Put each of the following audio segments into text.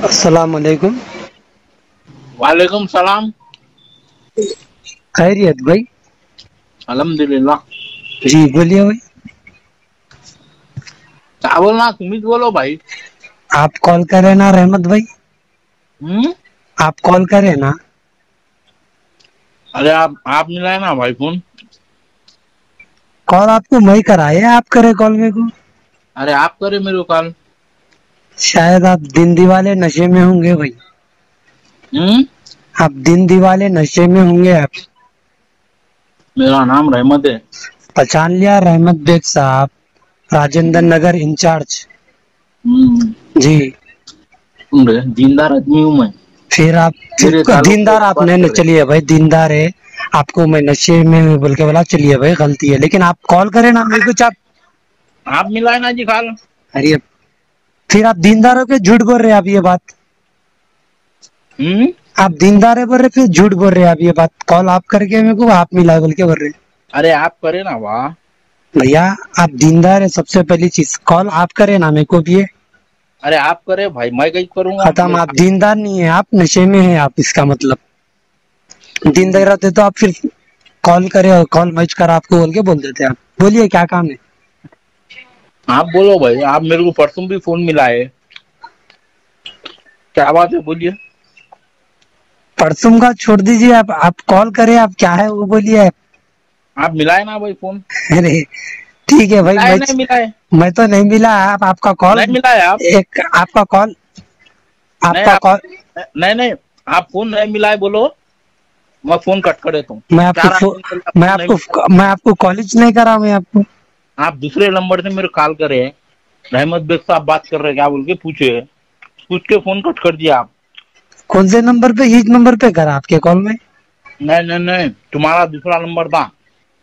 السلام علیکم. وعلیکم السلام. خیریت بھائی؟ الحمدللہ. جی بولیے بھائی. کیا بولنا تمہیں بولو بھائی. آپ کال کرے نا رحمت بھائی؟ ہوں. آپ کال کرے نا؟ ارے آپ ملائے نا بھائی فون. کال آپ کو میں کرا آپ کرے کال میرے کو. ارے آپ کرے میرے کو کال. شاید آپ دن دیوالے نشے میں ہوں گے بھائی. ہوں. آپ دن دیوالے نشے میں ہوں گے آپ. میرا نام رحمت ہے. پہچان لیا رحمت بیگ صاحب، راجندر نگر انچارج. جی. دیندار آدمی ہوں میں. پھر آپ میرے تعلق سے دیندار آپ بات نے کر رہے. چلیے بھائی دیندار ہے. آپ کو میں نشے میں بول کے بولا چلیے بھائی غلطی ہے، لیکن آپ کال کریں نا میرے کچھ آپ. آپ ملائے نا جی کال. ارے پھر آپ دینداروں کے جھوٹ بول رہے آپ یہ بات. ہوں. آپ دیندار بول رہے پھر جھوٹ بول رہے آپ یہ بات. کال آپ کر کے میرے کو آپ ملا بول کے بول رہے. ارے آپ کرے نا واہ. بھیا آپ دیندار ہے سب سے پہلی چیز. کال آپ کرے نا میرے کو بھی ہے. ارے آپ کرے بھائی میں کہیں کروں گا. ختم. آپ دیندار نہیں ہے، آپ نشے میں ہیں آپ. اس کا مطلب دیندار رہتے تو آپ پھر کال کرے اور کال میچ کر آپ کو بول کے بول دیتے. آپ بولیے کیا کام ہے. آپ بولو بھائی. آپ میرے کو پرسوں بھی فون ملا ہے. کیا بات ہے بولیے. پرسوں کا چھوڑ دیجیے. آپ کال کرے آپ کیا ہے وہ بولیے. آپ ملائے نا بھائی فون. ارے ٹھیک ہے بھائی. ملائے نہیں ملائے. میں تو نہیں ملا. آپ کا کال نہیں ملائے آپ. ایک آپ کا کال آپ نہیں کا کال نہیں آپ فون نہیں ملائے بولو میں فون کٹ کر دیتا ہوں. میں آپ فون نہیں ملا. میں آپ کو کالج نہیں کرا. میں آپ کو آپ دوسرے نمبر سے میرے کال کرے. رحمت بیگ صاحب بات کر رہے کیا بول کے پوچھ کے فون کٹ کر دیا آپ. کون سے نمبر پہ؟ اس نمبر پہ کرا آپ کے کال میں. نہیں تمہارا دوسرا نمبر تھا.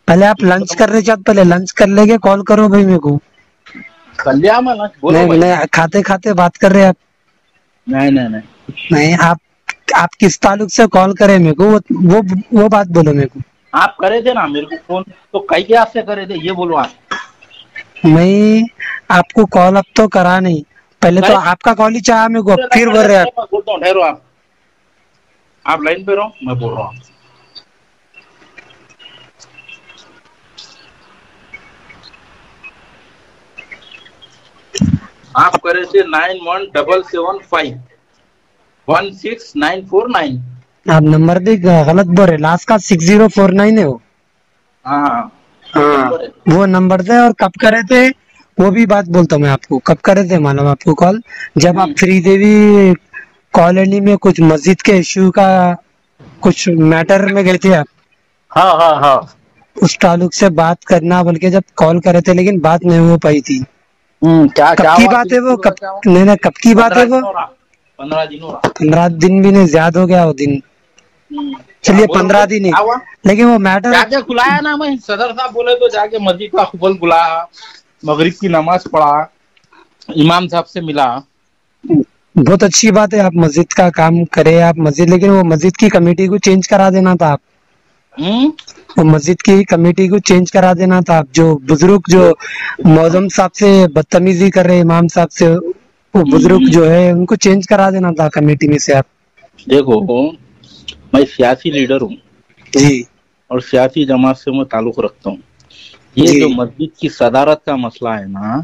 پہلے آپ لنچ کرنے چاہتے. پہلے لنچ کر لے کے کال کرو بھائی میرے کو. کر لیا میں بولو بھائی. نہیں کھاتے کھاتے بات کر رہے آپ. نہیں. نہیں آپ کس تعلق سے کال کرے میرے کو وہ بات بولو میرے کو. آپ کرے تھے نا میرے کو فون تو کئی کے آپ سے کرے تھے یہ بولو آپ. میں آپ کو کال اب تو کرا نہیں. پہلے تو کرے آپ کا کال ہی چاہا میرے کو پھر بول رہے آپ. بولتا ہوں ٹھہرو آپ لائن پہ رہو میں بول رہا ہوں. آپ کرے تھے 9177516949. آپ نمبر بھی غلط بول رہے. لاسٹ کا 6049 ہے وہ. ہاں وہ ہاں نمبر ہے. وہ نمبر تھے. اور کب کرے تھے وہ بھی بات بولتا ہوں میں آپ کو. کب کرے تھے معلوم آپ کو کال؟ جب آپ فری دیوی کالونی میں کچھ مسجد کے ایشو کا کچھ میٹر میں گئے تھے آپ. ہاں. اس تعلق سے بات کرنا بول کے جب کال کرے تھے لیکن بات نہیں ہو پائی تھی. کب کیا کی ہوا بات ہے وہ؟ کیا ہوا. نہیں کب کی بات ہے 15 وہ؟ دن ہو رہا 15 دن ہو رہا. 15 دن بھی نہیں زیادہ ہو گیا وہ دن. کیا چلیے بولو 15 بھائی دن ہی. کیا ہوا. لیکن وہ میٹر کیا کھلایا نا میں صدر صاحب بولے تو جا کے مسجد کا خفل کھلایا. مغرب کی نماز پڑھا. امام صاحب سے ملا. بہت اچھی بات ہے. آپ مسجد کا کام کرے آپ مسجد. لیکن وہ مسجد کی کمیٹی کو چینج کرا دینا تھا آپ. وہ مسجد کی کمیٹی کو چینج کرا دینا تھا آپ. جو بزرگ جو موزم صاحب سے بدتمیزی کر رہے امام صاحب سے وہ بزرگ جو ہے ان کو چینج کرا دینا تھا کمیٹی میں سے آپ. دیکھو میں سیاسی لیڈر ہوں جی اور سیاسی جماعت سے میں تعلق رکھتا ہوں. یہ جی جو مسجد کی صدارت کا مسئلہ ہے نا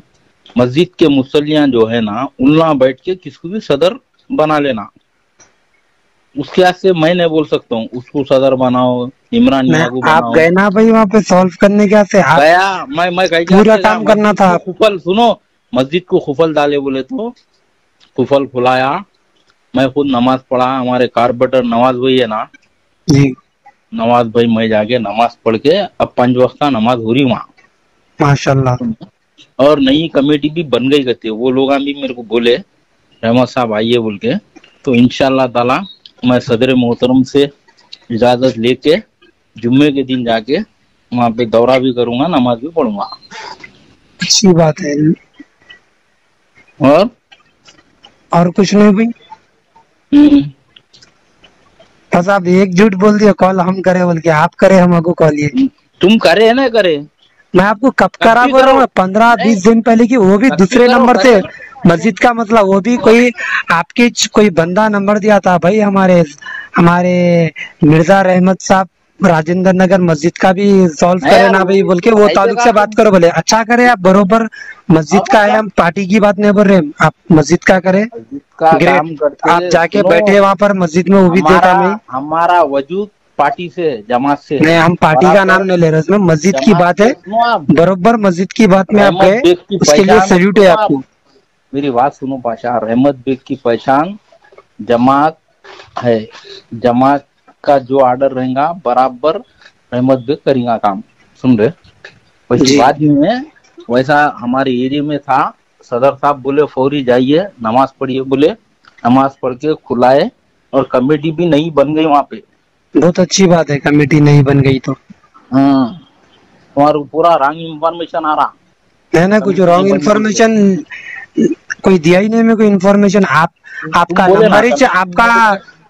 مسجد کے مصلیاں جو ہے نا انہاں بیٹھ کے کس کو بھی صدر بنا لینا. اس کے سے میں نہیں بول سکتا ہوں اس کو صدر بناؤ عمران میں یاگو آپ بناؤ. گئے نا بھائی وہاں پہ سالو کرنے کیا سے آپ گیا میں کہیں کے پورا سے گیا کام کرنا مسجد تھا کو آپ. خفل سنو مسجد کو خفل ڈالے بولے تو خفل کھلایا. میں خود نماز پڑھا. ہمارے کارپوریٹر نواز بھائی ہے نا جی نواز بھائی میں جا کے نماز پڑھ کے اب 5 وقت نماز ہو رہی وہاں. ماشاء اللہ. اور نئی کمیٹی بھی بن گئی کرتی ہے. وہ لوگ بھی میرے کو بولے رحمت صاحب آئیے بول کے. تو انشاء اللہ تعالی میں صدر محترم سے اجازت لے کے جمعے کے دن جا کے وہاں پہ دورہ بھی کروں گا نماز بھی پڑھوں گا. اچھی بات ہے. اور اور کچھ نہیں بھائی. بس آپ ایک جھوٹ بول دیا کال ہم کرے بول کے. آپ کرے ہم کو کال یہ تم کرے نا کرے میں آپ کو کب کرا بھی بول رہا کرو ہوں 15 نہیں 20 دن پہلے کی. وہ بھی کب دوسرے کرو نمبر کرے سے. مسجد کا مسئلہ وہ بھی کوئی آپ کے کوئی بندہ نمبر دیا تھا بھائی ہمارے مرزا رحمت صاحب راجندر نگر مسجد کا بھی سالو کرے نا بھائی بول کے وہ تعلق سے بات کرو بولے اچھا کرے آپ بروبر مسجد کا ہے ہم پارٹی کی بات نہیں بول رہے آپ مسجد کا کرے آپ جا کے بیٹھے وہاں پر مسجد میں وہ بھی دیکھا میں ہمارا وجود پارٹی سے جماعت سے نہیں ہم پارٹی کا نام نہیں لے رہے اس میں مسجد کی بات ہے بروبر مسجد کی بات میں آپ گئے اس کے لیے سیلوٹ ہے آپ کو میری بات سنو پاشا رحمت بیگ کی پہچان جماعت ہے جماعت کا جو آرڈر رہے گا برابر رحمت بیگ کریں گا کام سن رہے ویسی بات نہیں ہے ویسا ہمارے ایریے میں تھا صدر صاحب بولے فوری جائیے نماز پڑھیے بولے نماز پڑھ کے کھلائے اور کمیٹی بھی نہیں بن گئی وہاں پہ بہت اچھی بات ہے کمیٹی نہیں بن گئی تو تمہارا پورا رانگ انفارمیشن آ رہا نہیں کچھ رانگ انفارمیشن کوئی دیا ہی نہیں میں کوئی انفارمیشن آپ کا نمبر ہی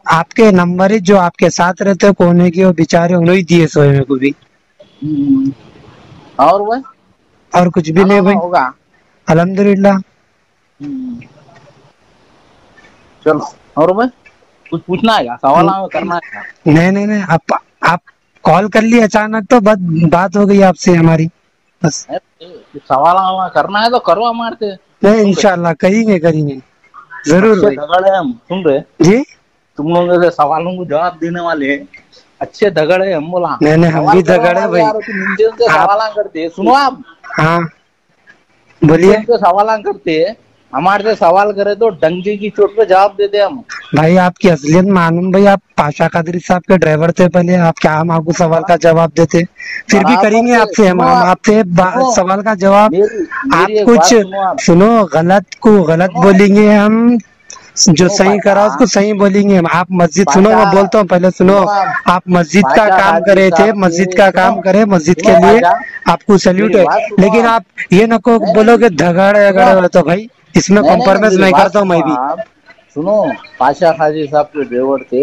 آپ کے نمبر ہی جو آپ کے ساتھ رہتے کونے کے وہ بیچارے انہوں ہی دیے سوئے میرے کو بھی اور وہ اور کچھ بھی نہیں بھائی ہوگا الحمدللہ چلو اور بھائی کچھ پوچھنا ہے کیا سوال کرنا ہے نہیں آپ کال کر لی اچانک تو بات ہو گئی آپ سے ہماری بس سوال کرنا ہے تو کرو ہمارے سے نہیں انشاءاللہ کریں گے ضرور اچھے بھائی دگڑ ہے ہم سن رہے جی تم لوگوں کے سوالوں کو جواب دینے والے اچھے دگڑ ہے ہم بولا نہیں ہم سوال بھی کرو دگڑ ہے ہمارے بھائی یار تم ان سے سوال کرتے سنو آپ ہاں ان بولیے سے سوال کرتے ہمارے سے سوال کرے تو ڈنگے کی چوٹ پہ جواب دیتے ہم بھائی آپ کی اصلیت معلوم بھائی آپ پاشا قادری صاحب کے ڈرائیور تھے پہلے آپ کیا ہم آپ کو سوال کا جواب دیتے پھر بھی کریں برابر گے سے آپ سے ہم سنو آپ سے سنو سوال کا جواب میری آپ ایک کچھ بات سنو آپ سنو غلط سنو بولیں گے ہم جو سنو صحیح پاشا کرا اس کو صحیح بولیں گے آپ مسجد سنو پاشا میں بولتا ہوں پہلے سنو آپ مسجد کا پاشا کام قادری کرے تھے صاحب مسجد کے کا سنو کام کرے مسجد کے سنو لیے پاشا آپ کو سیلوٹ میری ہے بات سنو لیکن آپ یہ نکو بولو کہ دھگڑ تو بھائی اس میں کمپرومائز میری نہیں بات کرتا ہوں سنو میں بھی آپ سنو پاشا قادری صاحب کے ڈرائیور تھے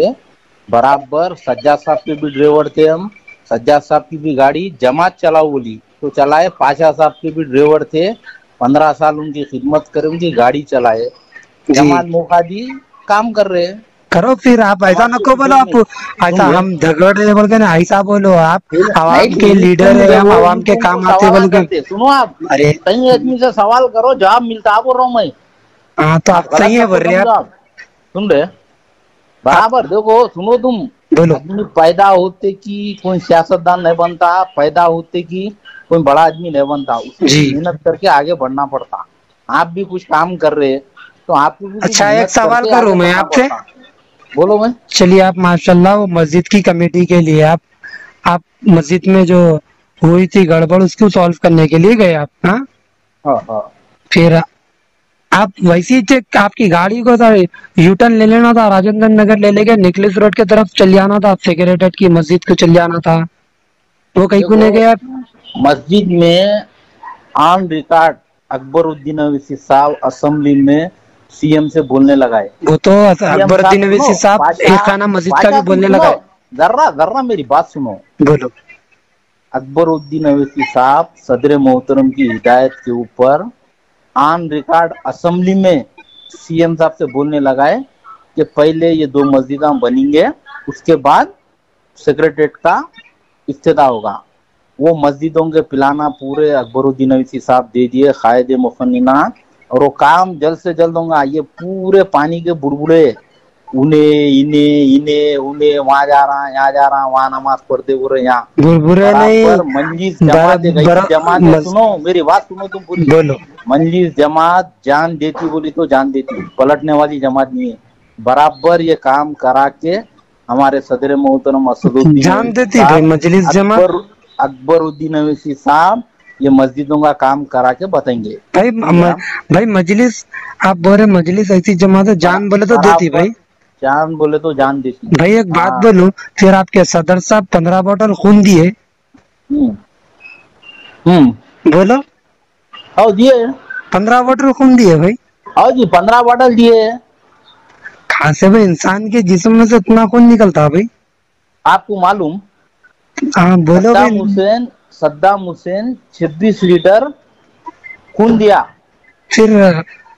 برابر سجاد صاحب کے بھی ڈرائیور تھے ہم سجاد صاحب کی بھی گاڑی جماعت چلاؤ بولی تو چلائے پاشا صاحب کے بھی ڈرائیور تھے 15 سال ان کی خدمت کرے ان کی گاڑی چلائے جی جماعت موقع دی کام کر رہے کرو پھر آپ ایسا جماعت نہ کے کو بولو سپورٹ میں آپ ایسا سن رہے ہم جھگڑ رہے بول کے نا ایسا بولو آپ پھر عوام کے نہیں لیڈر تم ہے ہم وہ عوام کے تم کو کام آتے سوالاں بول کے کرتے سنو آپ ارے کئی آدمی سے سوال کرو جواب ملتا ہے بول رہا ہوں میں ہاں تو آپ غلط صحیح ہے نہ کو بول رہے سمجھو آپ سن رہے آپ برابر دیکھو سنو تم بولو آدمی پیدا ہوتے کہ کوئی سیاست دان نہیں بنتا پیدا ہوتے کہ کوئی بڑا آدمی نہیں بنتا اس کے لیے جی محنت کر کے آگے بڑھنا پڑتا آپ بھی کچھ کام کر رہے تو آپ کو بھی کچھ اچھا ایک محنت کر سوال کے کروں آگے میں بڑھنا آپ سے پڑتا بولو میں چلیے آپ ماشاء اللہ وہ مسجد کی کمیٹی کے لیے آپ مسجد میں جو ہوئی تھی گڑبڑ اس کو سالو کرنے کے لیے گئے آپ ہاں ہاں ہاں پھر آپ ویسی آپ کی گاڑی کو تھا یو ٹرن لے لینا تھا راجندر نگر لے کے نکلس روڈ کی طرف چل جانا تھا سیکریٹریٹ کی مسجد کو چل جانا تھا وہ کہیں کو دیکھو نہیں گیا مسجد میں آن ریکارڈ اکبر الدین اویسی صاحب اسمبلی میں سی ایم سے بولنے لگا ہے وہ تو سی ایم اکبر صاحب الدین سنو اویسی صاحب پاشا ایک خانہ مسجد کا پاشا بھی تم بولنے لگا سنو ہے ذرا میری بات سنو بولو اکبر الدین اویسی صاحب صدر محترم کی ہدایت کے اوپر آن ریکارڈ اسمبلی میں سی ایم صاحب سے بولنے لگا ہے کہ پہلے یہ 2 مسجداں بنیں گے اس کے بعد سیکریٹریٹ کا افتتاح ہوگا وہ مسجدوں کے پلانا پورے اکبر الدین اویسی صاحب دے دیے قائد مقننہ اور وہ کام جلد سے جلد ہوگا یہ پورے پانی کے بڑبڑے انہیں وہاں جا رہا یہاں جا رہا وہاں نماز پڑھتے ہوئے یہاں برے برابر نہیں منجلس جماعت ایک ایسی جماعت ہے سنو میری بات سنو تم پوری بولو منجلس جماعت جان دیتی بولی تو جان دیتی پلٹنے والی جماعت نہیں ہے برابر یہ کام کرا کے ہمارے صدر محترم اسد الدین جان اویسی دیتی بھائی صاحب مجلس جماعت اکبر الدین اویسی صاحب یہ مسجدوں کا کام کرا کے بتائیں گے بھائی مجلس آپ بول رہے مجلس ایسی جماعت ہے جان بولے تو دیتی برابر بھائی جان بولے تو جان دیتی بھائی ایک بات ہاں بولوں پھر آپ کے صدر صاحب 15 بوتل خون دیے بولو ہو دیے 15 بوتل خون دیے بھائی ہاں جی 15 بوتل دیے کہاں سے بھائی انسان کے جسم میں سے اتنا خون نکلتا بھائی آپ کو معلوم ہاں بولو بھائی صدام حسین 26 لیٹر خون دیا پھر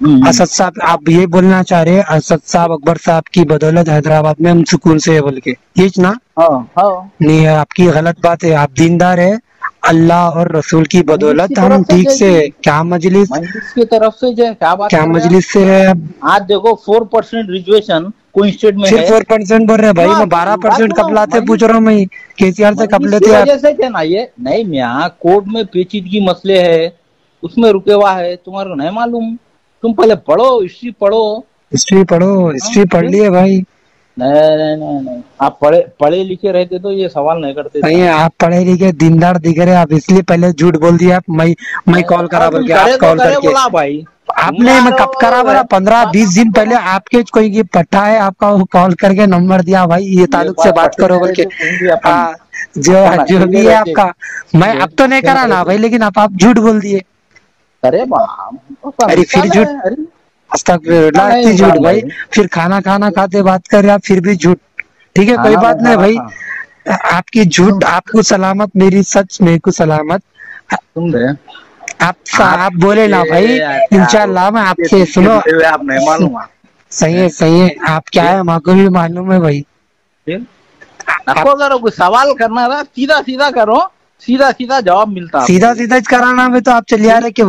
اسد صاحب آپ یہ بولنا چاہ رہے ہیں اسد صاحب اکبر صاحب کی بدولت حیدرآباد میں ہم سکون سے ہے بول کے، یہ نا؟ نہیں ہے، آپ کی غلط بات ہے، آپ دیندار ہے، اللہ اور رسول کی بدولت ہم ٹھیک سے کیا مجلس کی طرف سے کیا مجلس سے ہے؟ آج دیکھو 4% ریزرویشن کوئی اسٹیٹ میں پھر ہے 4% بول رہے بھائی، میں 12% کب لاتے پوچھ رہا ہوں، میں کے سی آر سے کب لیتے آپ؟ وجہ سے کیا نا یہ نہیں میاں کورٹ میں پیچیدگی مسئلے ہے، اس میں رکے ہوا ہے، تمہارے کو نہیں معلوم؟ تم پہلے پڑھو، ہسٹری پڑھو، ہسٹری پڑھو، ہسٹری پڑھ لیے بھائی؟ نہیں آپ پڑھے لکھے رہتے تو یہ سوال نہیں کرتے تھے۔ نہیں، آپ پڑھے لکھے دیندار دکھ رہے، آپ اس لیے پہلے جھوٹ بول دیا، آپ میں کال کرا بول کے، آپ کال کر کے بولا بھائی آپ نے، میں کب کرا بولا 15-20 دن پہلے آپ کے کوئی یہ پٹھا ہے آپ کا، وہ کال کر کے نمبر دیا بھائی یہ تعلق سے بات کرو بول کے، جو بھی ہے آپ کا، میں اب تو نہیں کرا نا بھائی، لیکن آپ جھوٹ بول دیے۔ ارے پھر جھوٹ، استغفراللہ، اتنی جھوٹ بھائی، پھر کھانا کھاتے بات کر رہے آپ پھر بھی جھوٹ، ٹھیک ہے کوئی بات نہیں بھائی، آپ کی جھوٹ آپ کو سلامت، میری سچ میرے کو سلامت، آپ بولے نا بھائی، انشاءاللہ میں آپ سے سنو، آپ نہیں معلوم صحیح ہے، آپ کیا ہے ماں کو بھی معلوم ہے بھائی، کرو کوئی سوال کرنا رہا سیدھا سیدھا کرو، سیدھا سیدھا جواب ملتا، سیدھا کرانا میں تو آپ چلے آ رہے کہ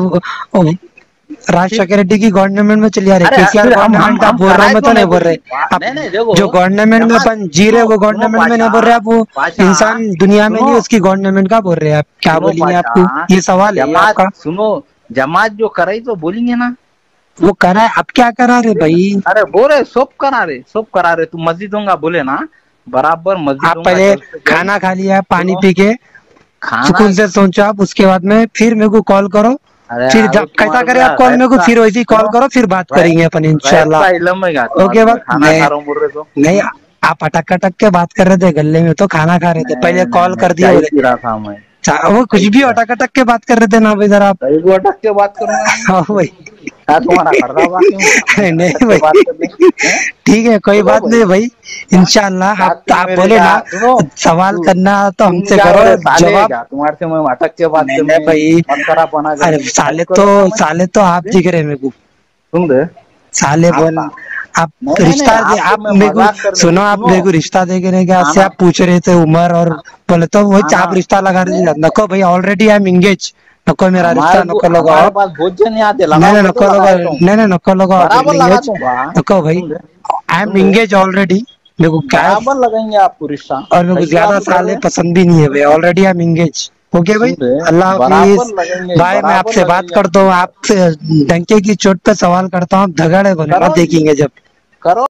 راج سیکورٹی کی گورنمنٹ میں چلے آ رہے، کے سی آر گورنمنٹ کا بول رہے میں تو نہیں بول رہے، جو گورنمنٹ میں اپن جی رہے وہ گورنمنٹ میں نہیں بول رہے، آپ وہ انسان دنیا میں نہیں اس کی گورنمنٹ کا بول رہے ہیں، آپ کیا بولیں گے؟ آپ کو یہ سوال ہے آپ کا؟ سنو، جماعت جو کرائی تو بولیں گے نا، وہ کرا ہے، اب کیا کرا رہے بھائی؟ ارے بول رہے سب کرا رہے، تم مسجد ہوں گا بولے نا، برابر مسجد آپ پہلے کھانا کھا لیا، پانی پی کے کھانا سکون سے سوچو آپ، اس کے بعد میں پھر میرے کو کال کرو، پھر جب کیسا کرے آپ کال میرے کو، پھر ویسی کال کرو، پھر بات کریں گے اپن انشاءاللہ، اوکے بات نہیں، آپ اٹک کے بات کر رہے تھے گلے میں تو کھانا کھا رہے تھے، پہلے کال کر دیا وہ کچھ بھی اٹک کے بات کر رہے تھے نا بھائی، ذرا آپ اٹک کے بات کروں گا بھائی، تمہارا نہیں بھائی، ٹھیک ہے کوئی بات نہیں بھائی، انشاءاللہ آپ بولے نا سوال کرنا تو ہم سے کرو، جواب تمہارے سے میں اٹک کے بات نہیں بھائی، ارے سالے تو آپ دکھ رہے میرے کو، سالے بول آپ رشتہ آپ میرے کو سنو، آپ میرے کو رشتہ دے کے نہیں گیا سے آپ پوچھ رہے تھے عمر اور بولے تو وہی آپ رشتہ لگا رہے تھے، نکو بھائی آلریڈی آئی ایم انگیج، نکو میرا رشتہ نکو لگاؤ، نہیں نکو لگاؤ، نکو بھائی آئی ایم انگیج آلریڈی، میرے کو کیا لگائیں گے آپ کو رشتہ، اور میرے کو زیادہ سالے پسند بھی نہیں ہے بھائی، already I am engage, okay بھائی، اللہ حافظ بھائی، میں آپ سے بات کرتا ہوں، آپ سے ڈنکے کی چوٹ پہ سوال کرتا ہوں، دھگڑے بنے گا دیکھیں گے جب کرو